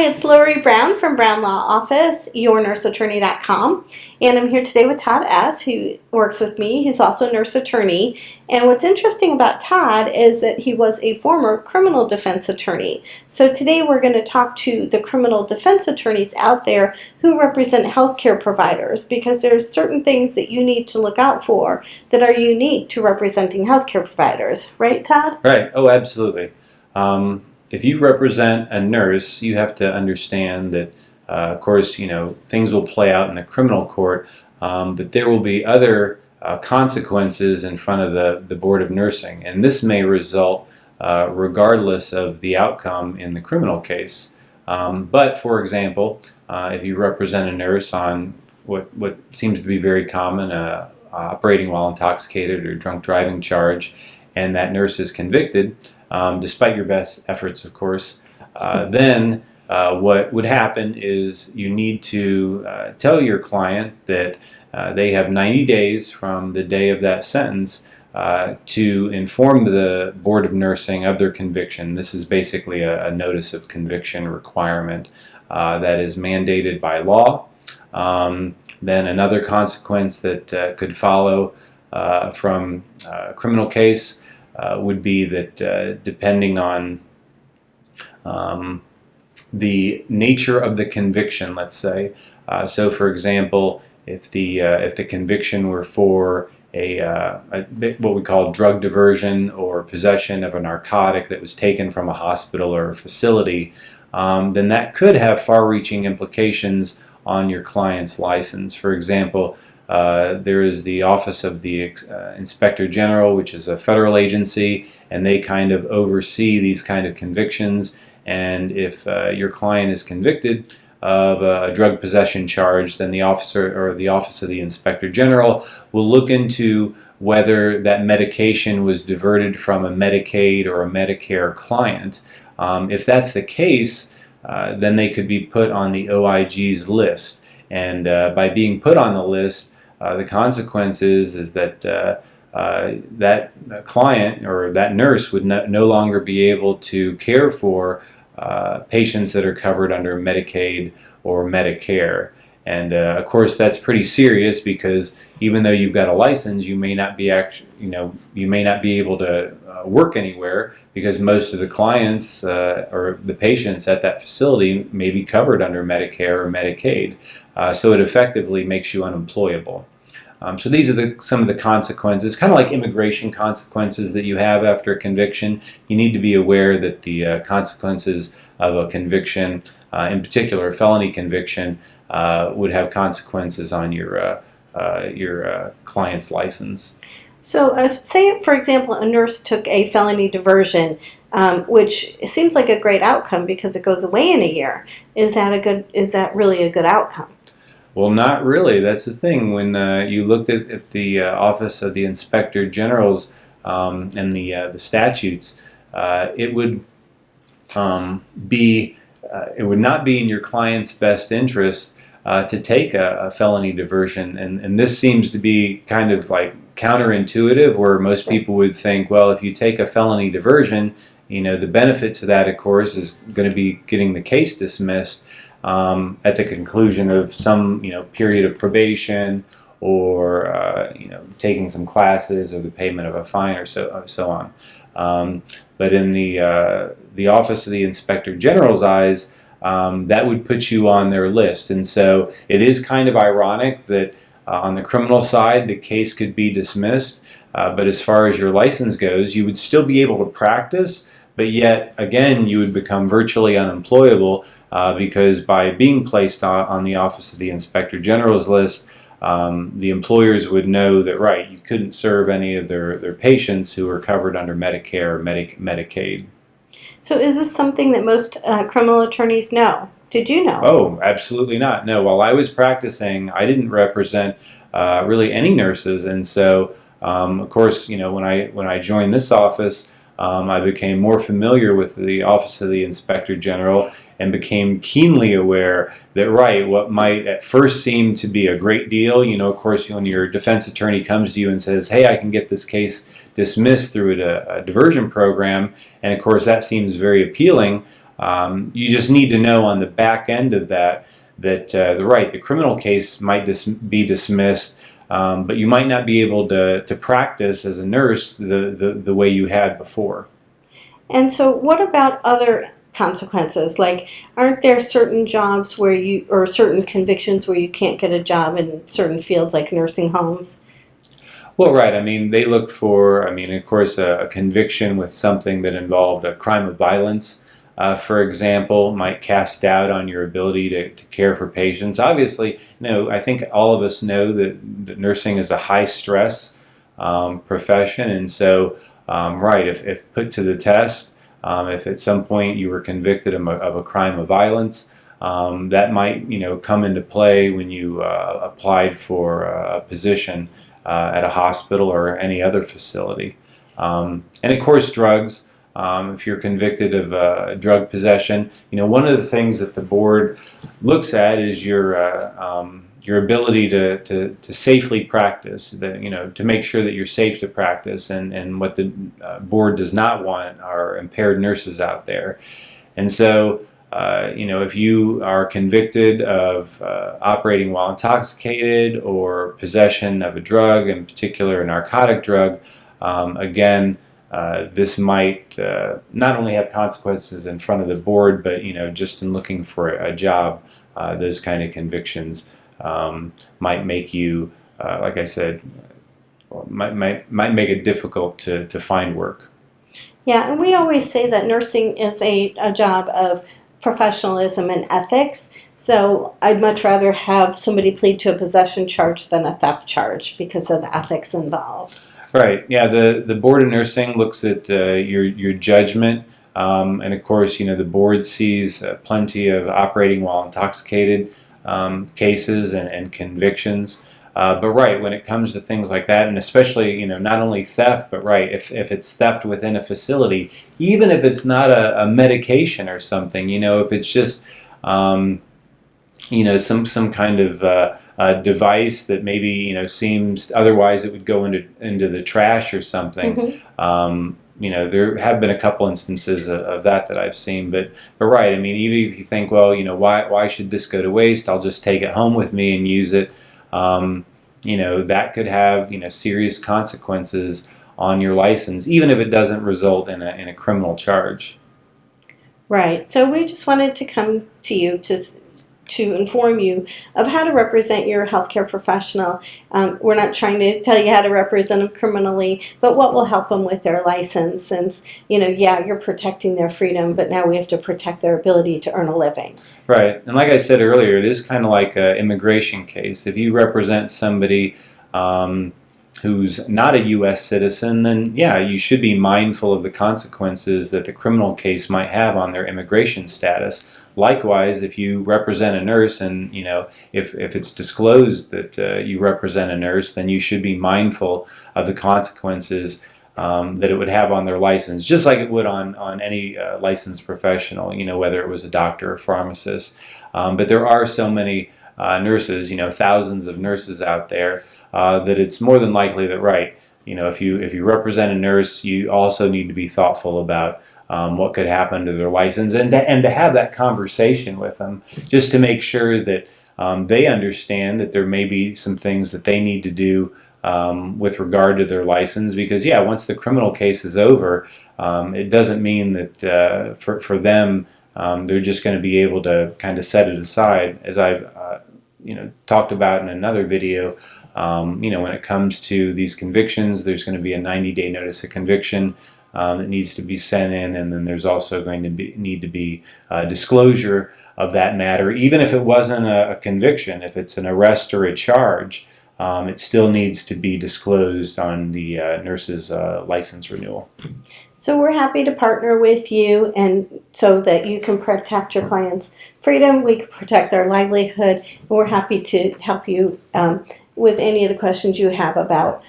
it's Lori Brown from Brown Law Office, yournurseattorney.com, and I'm here today with Todd S., who works with me. He's also a nurse attorney, and what's interesting about Todd is that he was a former criminal defense attorney. So today we're going to talk to the criminal defense attorneys out there who represent healthcare providers, because there's certain things that you need to look out for that are unique to representing healthcare providers. Right, Todd? Right. Oh, absolutely. If you represent a nurse, you have to understand that, of course, things will play out in the criminal court, but there will be other consequences in front of the Board of Nursing, and this may result regardless of the outcome in the criminal case. But, for example, if you represent a nurse on what seems to be very common, operating while intoxicated or drunk driving charge, and that nurse is convicted, despite your best efforts, of course, then what would happen is you need to tell your client that they have 90 days from the day of that sentence to inform the Board of Nursing of their conviction. This is basically a notice of conviction requirement that is mandated by law. Then another consequence that could follow from a criminal case would be that depending on the nature of the conviction, let's say, so for example, if the conviction were for what we call drug diversion or possession of a narcotic that was taken from a hospital or a facility, then that could have far-reaching implications on your client's license. For example, there is the Office of the Inspector General, which is a federal agency, and they kind of oversee these kind of convictions. And if your client is convicted of a drug possession charge, then the Office of the Inspector General will look into whether that medication was diverted from a Medicaid or a Medicare client. If that's the case, then they could be put on the OIG's list. And by being put on the list, the consequence is that that client or that nurse would no longer be able to care for patients that are covered under Medicaid or Medicare. And of course, that's pretty serious, because even though you've got a license, you may not be you may not be able to work anywhere, because most of the clients or the patients at that facility may be covered under Medicare or Medicaid. So it effectively makes you unemployable. So these are some of the consequences, kind of like immigration consequences that you have after a conviction. You need to be aware that the consequences of a conviction, in particular a felony conviction, would have consequences on your client's license. So say, for example, a nurse took a felony diversion, which seems like a great outcome because it goes away in a year. Is that really a good outcome? Well, not really. That's the thing. When you looked at the Office of the Inspector General's and the statutes, it would not be in your client's best interest to take a felony diversion, and this seems to be kind of like counterintuitive, where most people would think, well, if you take a felony diversion, the benefit to that, of course, is going to be getting the case dismissed at the conclusion of some period of probation, or taking some classes, or the payment of a fine, or so on. But in the Office of the Inspector General's eyes, that would put you on their list. And so it is kind of ironic that on the criminal side the case could be dismissed, but as far as your license goes, you would still be able to practice, but yet again you would become virtually unemployable, because by being placed on the Office of the Inspector General's list, the employers would know that, right, you couldn't serve any of their patients who are covered under Medicare or Medicaid. So is this something that most criminal attorneys know? Did you know? Oh, absolutely not. No, while I was practicing, I didn't represent really any nurses, and so of course, when I joined this office, I became more familiar with the Office of the Inspector General, and became keenly aware that, right, what might at first seem to be a great deal, of course, when your defense attorney comes to you and says, hey, I can get this case dismissed through a diversion program, and of course that seems very appealing, You just need to know on the back end of that the criminal case might be dismissed, but you might not be able to practice as a nurse the way you had before. And so what about other consequences? Like, aren't there certain jobs where or certain convictions where you can't get a job in certain fields like nursing homes? Well, right. I mean, they look for, of course, a conviction with something that involved a crime of violence, for example, might cast doubt on your ability to care for patients. Obviously, I think all of us know that nursing is a high stress profession, and so, right, if put to the test, if at some point you were convicted of a crime of violence, that might, come into play when you applied for a position at a hospital or any other facility. And of course, drugs. If you're convicted of drug possession, one of the things that the board looks at is your ability to safely practice. To make sure that you're safe to practice, and what the board does not want are impaired nurses out there. And so, if you are convicted of operating while intoxicated or possession of a drug, in particular a narcotic drug, again, this might not only have consequences in front of the board, but just in looking for a job, those kind of convictions might make you, like I said, might make it difficult to find work. Yeah, and we always say that nursing is a job of professionalism and ethics. So I'd much rather have somebody plead to a possession charge than a theft charge because of the ethics involved. Right. Yeah. The board of nursing looks at your judgment, and of course, the board sees plenty of operating while intoxicated cases and convictions. But right, when it comes to things like that, and especially not only theft, but right, if it's theft within a facility, even if it's not a medication or something, if it's just some kind of device that maybe seems otherwise it would go into the trash or something. Mm-hmm. There have been a couple instances of that I've seen, but right, even if you think, well, why should this go to waste? I'll just take it home with me and use it. That could have serious consequences on your license, even if it doesn't result in a criminal charge. Right. So we just wanted to come to you to inform you of how to represent your healthcare professional. We're not trying to tell you how to represent them criminally, but what will help them with their license, since, you're protecting their freedom, but now we have to protect their ability to earn a living. Right. And like I said earlier, it is kind of like an immigration case. If you represent somebody who's not a U.S. citizen, then you should be mindful of the consequences that the criminal case might have on their immigration status. Likewise, if you represent a nurse and, if it's disclosed that you represent a nurse, then you should be mindful of the consequences that it would have on their license, just like it would on any licensed professional, whether it was a doctor or pharmacist. But there are so many nurses, thousands of nurses out there, that it's more than likely that, right, if you represent a nurse, you also need to be thoughtful about what could happen to their license, and to have that conversation with them, just to make sure that they understand that there may be some things that they need to do with regard to their license, because once the criminal case is over, it doesn't mean that for them they're just going to be able to kind of set it aside. As I've talked about in another video, when it comes to these convictions, there's going to be a 90-day notice of conviction that needs to be sent in, and then there's also going to need to be disclosure of that matter, even if it wasn't a conviction. If it's an arrest or a charge, it still needs to be disclosed on the nurse's license renewal. So we're happy to partner with you, and so that you can protect your clients' freedom, we can protect their livelihood, and we're happy to help you with any of the questions you have about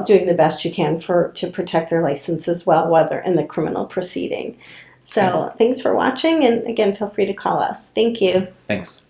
doing the best you can to protect their license as well, whether in the criminal proceeding. So thanks for watching, and again, feel free to call us. Thank you. Thanks.